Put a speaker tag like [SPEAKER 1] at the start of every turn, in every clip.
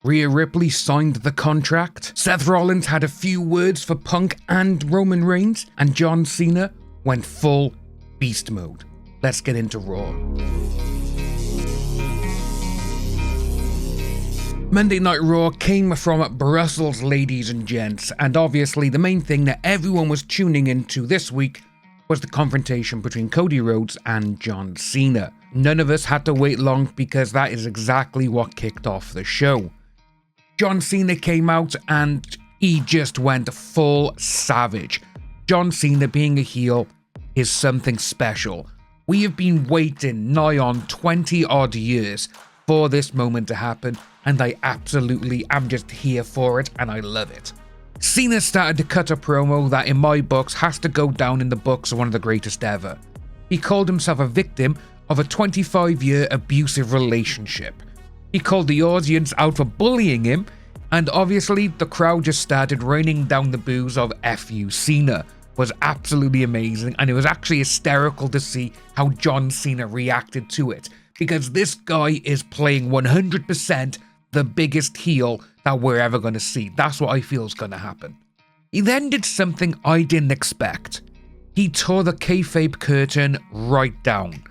[SPEAKER 1] Rhea Ripley signed the contract. Seth Rollins had a few words for Punk and Roman Reigns, and John Cena went full beast mode. Let's get into Raw. Monday Night Raw came from Brussels, ladies and gents, and obviously the main thing that everyone was tuning into this week was the confrontation between Cody Rhodes and John Cena. None of us had to wait long because that is exactly what kicked off the show. John Cena came out and he just went full savage. John Cena being a heel is something special. We have been waiting nigh on 20 odd years for this moment to happen, and I absolutely am just here for it, and I love it. Cena started to cut a promo that in my books has to go down in the books of one of the greatest ever. He called himself a victim of a 25-year abusive relationship. He called the audience out for bullying him, and obviously the crowd just started raining down the boos of F you Cena. Was absolutely amazing, and it was actually hysterical to see how John Cena reacted to it, because this guy is playing 100% the biggest heel that we're ever going to see. That's what I feel is going to happen. He then did something I didn't expect. He tore the kayfabe curtain right down.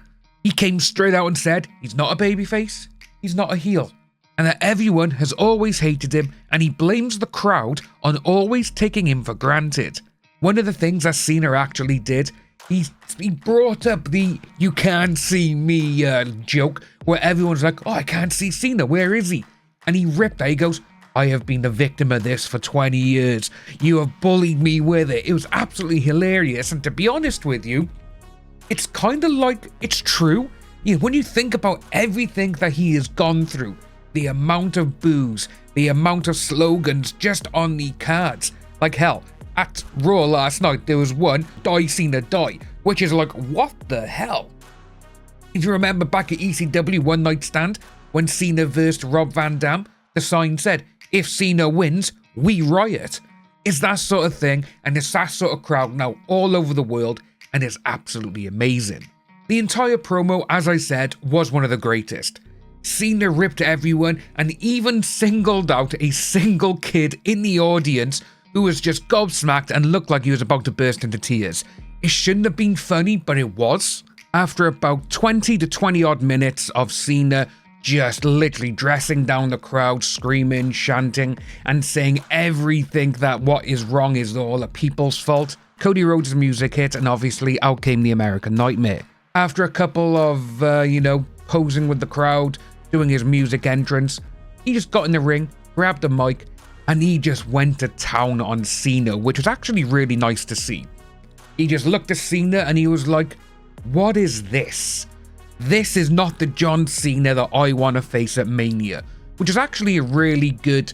[SPEAKER 1] He came straight out and said he's not a babyface, he's not a heel, and that everyone has always hated him, and he blames the crowd on always taking him for granted. One of the things that Cena actually did, he brought up the "you can't see me" joke, where everyone's like, oh, I can't see Cena, where is he? And he ripped that. He goes, I have been the victim of this for 20 years. You have bullied me with it. It was absolutely hilarious. And to be honest with you, it's kind of like it's true. You know, when you think about everything that he has gone through, the amount of boos, the amount of slogans just on the cards, like hell. At Raw last night, there was one, Die Cena Die, which is like, what the hell? If you remember back at ECW One Night Stand, when Cena versed Rob Van Dam, the sign said, if Cena wins, we riot. It's that sort of thing, and it's that sort of crowd now all over the world, and it's absolutely amazing. The entire promo, as I said, was one of the greatest. Cena ripped everyone, and even singled out a single kid in the audience who was just gobsmacked and looked like he was about to burst into tears. It shouldn't have been funny, but it was. After about 20 to 20 odd minutes of Cena just literally dressing down the crowd, screaming, chanting, and saying everything that what is wrong is all the people's fault, Cody Rhodes' music hit, and obviously out came the American Nightmare. After a couple of, posing with the crowd, doing his music entrance, he just got in the ring, grabbed the mic, and he just went to town on Cena, which was actually really nice to see. He just looked at Cena and he was like, what is this? This is not the John Cena that I want to face at Mania. Which is actually a really good,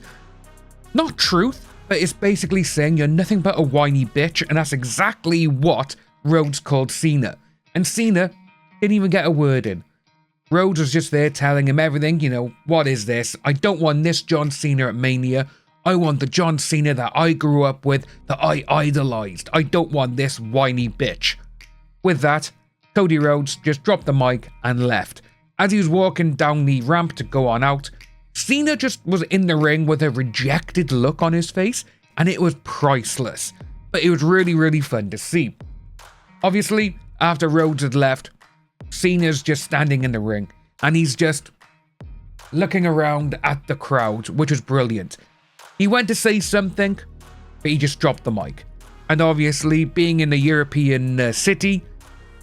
[SPEAKER 1] not truth, but it's basically saying you're nothing but a whiny bitch, and that's exactly what Rhodes called Cena. And Cena didn't even get a word in. Rhodes was just there telling him everything, what is this? I don't want this John Cena at Mania. I want the John Cena that I grew up with, that I idolized. I don't want this whiny bitch. With that, Cody Rhodes just dropped the mic and left. As he was walking down the ramp to go on out, Cena just was in the ring with a rejected look on his face, and it was priceless. But it was really, really fun to see. Obviously, after Rhodes had left, Cena's just standing in the ring, and he's just looking around at the crowd, which was brilliant. He went to say something, but he just dropped the mic. And obviously, being in a European city,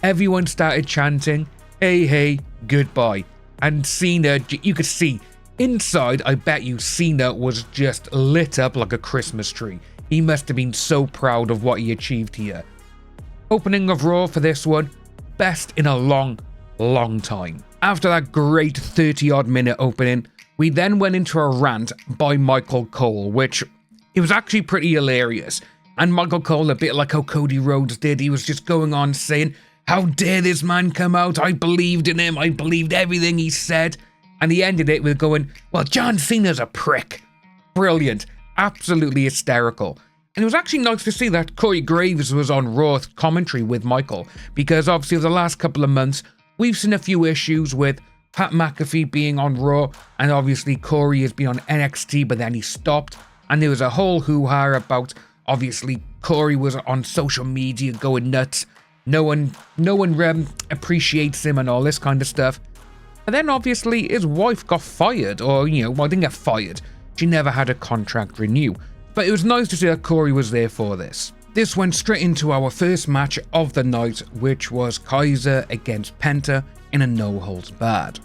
[SPEAKER 1] everyone started chanting, hey, hey, goodbye. And Cena, you could see, inside, I bet you Cena was just lit up like a Christmas tree. He must have been so proud of what he achieved here. Opening of Raw for this one, best in a long, long time. After that great 30-odd minute opening, we then went into a rant by Michael Cole, which it was actually pretty hilarious. And Michael Cole, a bit like how Cody Rhodes did, he was just going on saying, how dare this man come out? I believed in him. I believed everything he said. And he ended it with going, well, John Cena's a prick. Brilliant. Absolutely hysterical. And it was actually nice to see that Corey Graves was on Raw commentary with Michael, because obviously over the last couple of months, we've seen a few issues with Pat McAfee being on Raw, and obviously Corey has been on NXT, but then he stopped. And there was a whole hoo-ha about, obviously, Corey was on social media going nuts. No one appreciates him and all this kind of stuff. And then obviously his wife got fired, or, well, didn't get fired. She never had a contract renew. But it was nice to see that Corey was there for this. This went straight into our first match of the night, which was Kaiser against Penta in a no-holds-barred.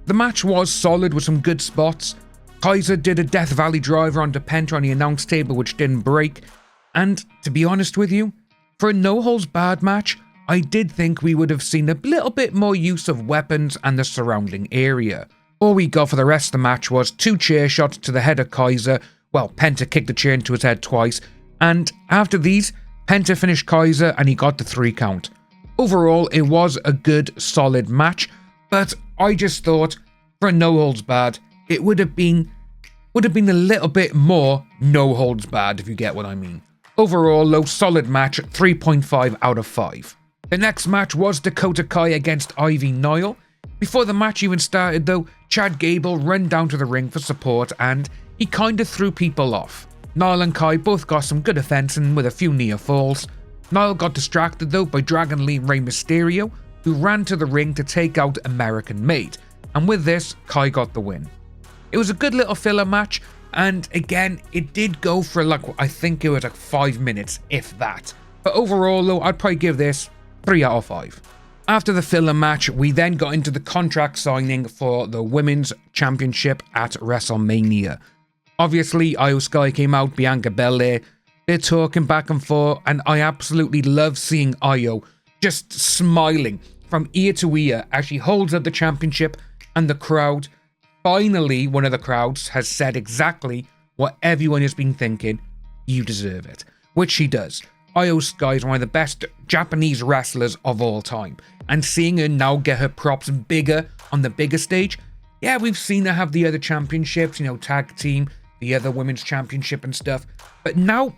[SPEAKER 1] The match was solid with some good spots. Kaiser did a Death Valley driver onto Penta on the announce table, which didn't break. And to be honest with you, for a no-holds-barred match, I did think we would have seen a little bit more use of weapons and the surrounding area. All we got for the rest of the match was 2 chair shots to the head of Kaiser. Well, Penta kicked the chair into his head twice, and after these, Penta finished Kaiser and he got the 3 count. Overall, it was a good, solid match, but I just thought, for a no-holds-barred, it would have been a little bit more no-holds-barred, if you get what I mean. Overall, though, solid match, 3.5 out of 5. The next match was Dakota Kai against Ivy Nile. Before the match even started though, Chad Gable ran down to the ring for support and he kinda threw people off. Nile and Kai both got some good offensing with a few near falls. Nile got distracted though by Dragon Lee and Rey Mysterio, who ran to the ring to take out American Made, and with this, Kai got the win. It was a good little filler match, and again, it did go for I think it was 5 minutes, if that. But overall though, I'd probably give this 3 out of 5. After the filler match, we then got into the contract signing for the Women's Championship at WrestleMania. Obviously, Io Sky came out, Bianca Belair, they're talking back and forth, and I absolutely love seeing Io just smiling from ear to ear as she holds up the championship, and the crowd, finally one of the crowds has said exactly what everyone has been thinking: you deserve it, which she does. Io Sky is one of the best Japanese wrestlers of all time, and seeing her now get her props bigger on the bigger stage, yeah, we've seen her have the other championships, tag team, the other women's championship and stuff, but now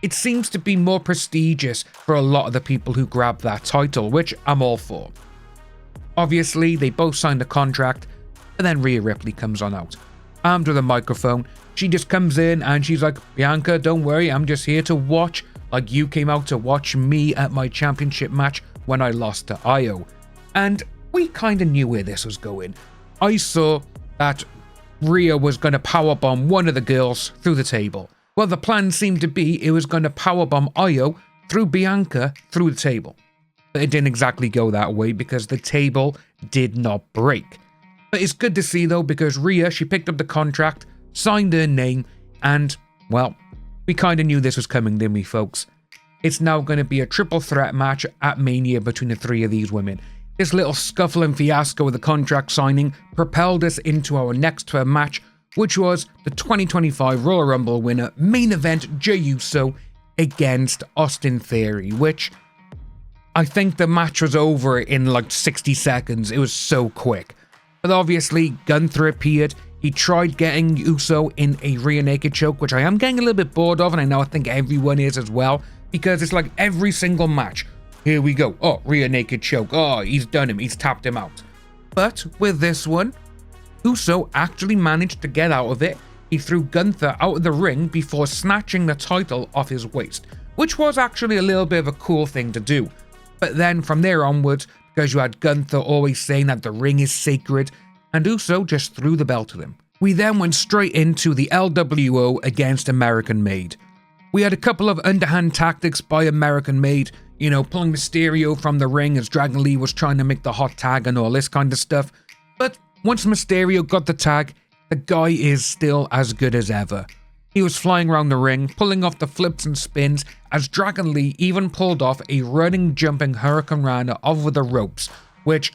[SPEAKER 1] it seems to be more prestigious for a lot of the people who grab that title, which I'm all for. Obviously, they both signed a contract, and then Rhea Ripley comes on out. Armed with a microphone, she just comes in and she's like, Bianca, don't worry, I'm just here to watch, like you came out to watch me at my championship match when I lost to Io. And we kind of knew where this was going. I saw that Rhea was going to powerbomb one of the girls through the table. Well, the plan seemed to be it was going to powerbomb Io through Bianca through the table. But it didn't exactly go that way because the table did not break. But it's good to see though, because Rhea, she picked up the contract, signed her name, and, well, we kind of knew this was coming, didn't we, folks? It's now going to be a triple threat match at Mania between the 3 of these women. This little scuffle and fiasco with the contract signing propelled us into our next match, which was the 2025 Royal Rumble winner, main event Jey Uso against Austin Theory, which I think the match was over in 60 seconds. It was so quick. But obviously, Gunther appeared. He tried getting Uso in a rear naked choke, which I am getting a little bit bored of, and I think everyone is as well, because it's like every single match. Here we go. Oh, rear naked choke. Oh, he's done him. He's tapped him out. But with this one, Uso actually managed to get out of it. He threw Gunther out of the ring before snatching the title off his waist, which was actually a little bit of a cool thing to do. But then from there onwards, because you had Gunther always saying that the ring is sacred, and Uso just threw the belt to him. We then went straight into the LWO against American Made. We had a couple of underhand tactics by American Made, pulling Mysterio from the ring as Dragon Lee was trying to make the hot tag and all this kind of stuff. But once Mysterio got the tag, the guy is still as good as ever. He was flying around the ring, pulling off the flips and spins, as Dragon Lee even pulled off a running, jumping Hurricane Rana over the ropes, which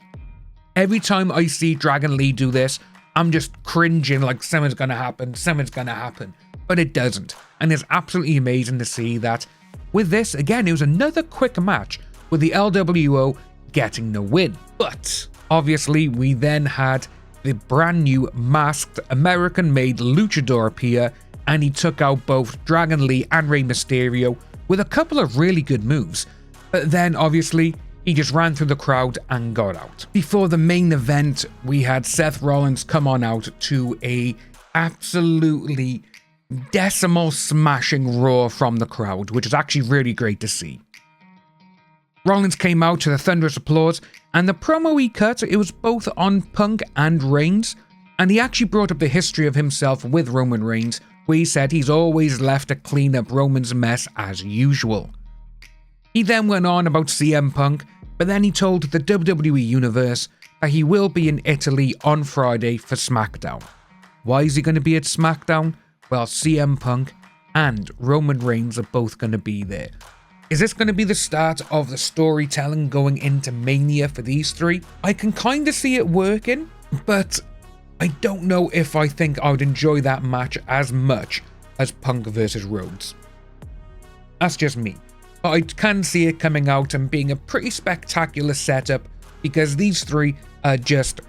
[SPEAKER 1] every time I see Dragon Lee do this, I'm just cringing like something's gonna happen, but it doesn't. And it's absolutely amazing to see that with this, again, it was another quick match with the LWO getting the win. But obviously, we then had the brand new masked American-made luchador appear, and he took out both Dragon Lee and Rey Mysterio with a couple of really good moves. But then, obviously, He just ran through the crowd and got out. Before the main event, we had Seth Rollins come on out to a absolutely decimal smashing roar from the crowd, which is actually really great to see. Rollins came out to the thunderous applause, and the promo he cut, it was both on Punk and Reigns, and he actually brought up the history of himself with Roman Reigns, where he said he's always left to clean up Roman's mess as usual. He then went on about CM Punk, but then he told the WWE Universe that he will be in Italy on Friday for SmackDown. Why is he going to be at SmackDown? Well, CM Punk and Roman Reigns are both going to be there. Is this going to be the start of the storytelling going into Mania for these three? I can kind of see it working, but I don't know if I think I would enjoy that match as much as Punk versus Rhodes. That's just me. But I can see it coming out and being a pretty spectacular setup, because these three are just,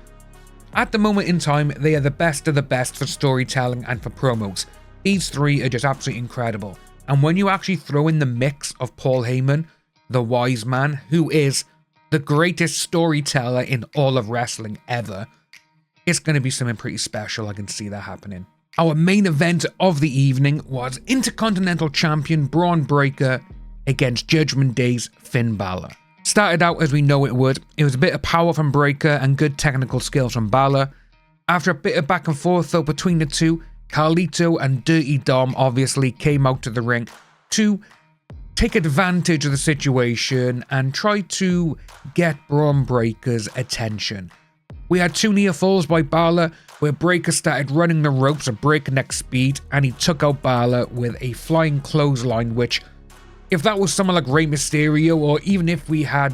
[SPEAKER 1] at the moment in time, they are the best of the best for storytelling and for promos. These three are just absolutely incredible. And when you actually throw in the mix of Paul Heyman, the wise man, who is the greatest storyteller in all of wrestling ever, it's going to be something pretty special. I can see that happening. Our main event of the evening was Intercontinental Champion Braun Breaker against Judgment Day's Finn Balor. Started out as we know it would. It was a bit of power from Breaker and good technical skills from Balor. After a bit of back and forth though between the two, Carlito and Dirty Dom obviously came out to the ring to take advantage of the situation and try to get Braun Breaker's attention. We had two near falls by Balor, where Breaker started running the ropes at breakneck speed and he took out Balor with a flying clothesline, which, if that was someone like Rey Mysterio, or even if we had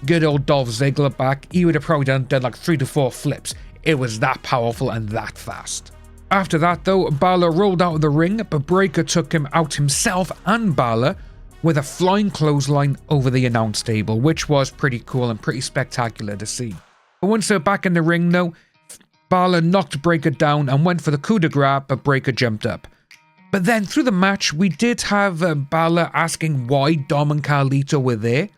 [SPEAKER 1] good old Dolph Ziggler back, he would have probably done like 3 to 4 flips. It was that powerful and that fast. After that though, Balor rolled out of the ring, but Breaker took him out himself and Balor with a flying clothesline over the announce table, which was pretty cool and pretty spectacular to see. But once they're back in the ring though, Balor knocked Breaker down and went for the coup de grace, but Breaker jumped up. But then through the match, we did have Balor asking why Dom and Carlito were there.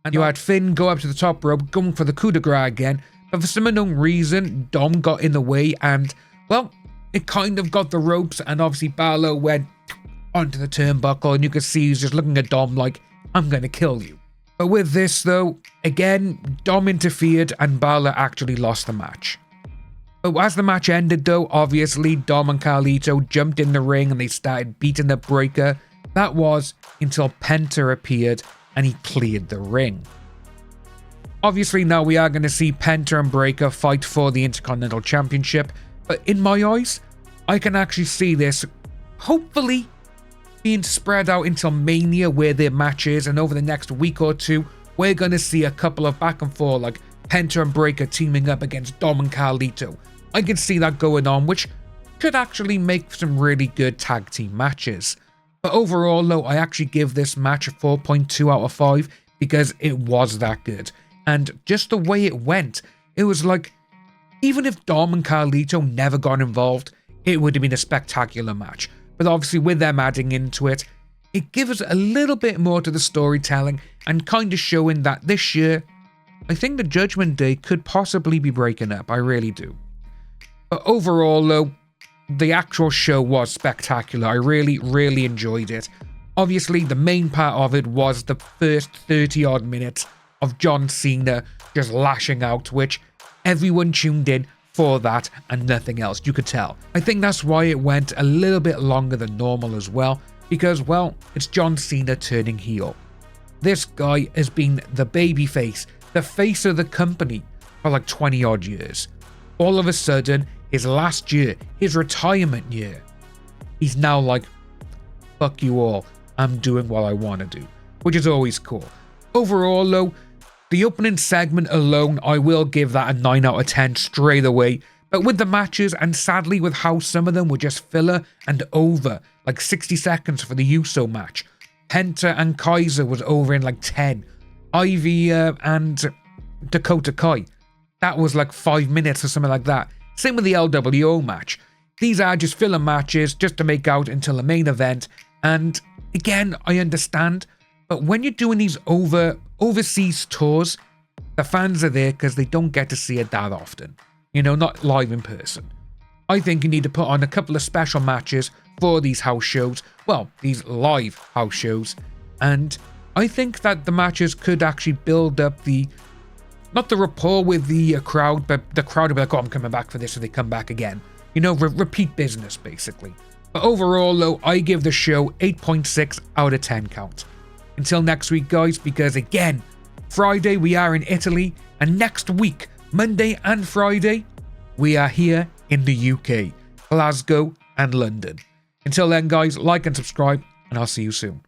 [SPEAKER 1] And you had Finn go up to the top rope, going for the coup de grace again. But for some unknown reason, Dom got in the way and, well, it kind of got the ropes. And obviously Balor went onto the turnbuckle and you could see he's just looking at Dom like, I'm going to kill you. But with this though, again, Dom interfered and Balor actually lost the match. But as the match ended though, obviously Dom and Carlito jumped in the ring and they started beating the Breaker. That was until Penta appeared and he cleared the ring. Obviously now we are going to see Penta and Breaker fight for the Intercontinental Championship, but in my eyes, I can actually see this hopefully being spread out until Mania, where their match is, and over the next week or two, we're going to see a couple of back and forth like Penta and Breaker teaming up against Dom and Carlito. I can see that going on, which could actually make some really good tag team matches. But overall though, I actually give this match a 4.2 out of 5 because it was that good. And just the way it went, it was like, even if Dom and Carlito never got involved, it would have been a spectacular match. But obviously with them adding into it, it gives us a little bit more to the storytelling and kind of showing that this year, I think the Judgment Day could possibly be breaking up. I really do. But overall though, the actual show was spectacular. I really enjoyed it. Obviously the main part of it was the first 30 odd minutes of John Cena just lashing out, which everyone tuned in for that and nothing else, you could tell. I think that's why it went a little bit longer than normal as well, because, well, it's John Cena turning heel. This guy has been the babyface, the face of the company for like 20 odd years. All of a sudden, his last year, his retirement year, he's now like, fuck you all, I'm doing what I want to do, which is always cool. Overall though, the opening segment alone, I will give that a 9 out of 10 straight away. But with the matches, and sadly with how some of them were just filler and over, like 60 seconds for the Uso match. Penta and Kaiser was over in like 10. Ivy and Dakota Kai, that was like 5 minutes or something like that. Same with the LWO match. These are just filler matches just to make out until the main event. And again, I understand, but when you're doing these over overseas tours, the fans are there because they don't get to see it that often. You know, not live in person. I think you need to put on a couple of special matches for these house shows. Well, these live house shows. And I think that the matches could actually build up not the rapport with the crowd, but the crowd will be like, oh, I'm coming back for this, so they come back again. You know, repeat business, basically. But overall, though, I give the show 8.6 out of 10 count. Until next week, guys, because again, Friday we are in Italy, and next week, Monday and Friday, we are here in the UK, Glasgow and London. Until then, guys, like and subscribe, and I'll see you soon.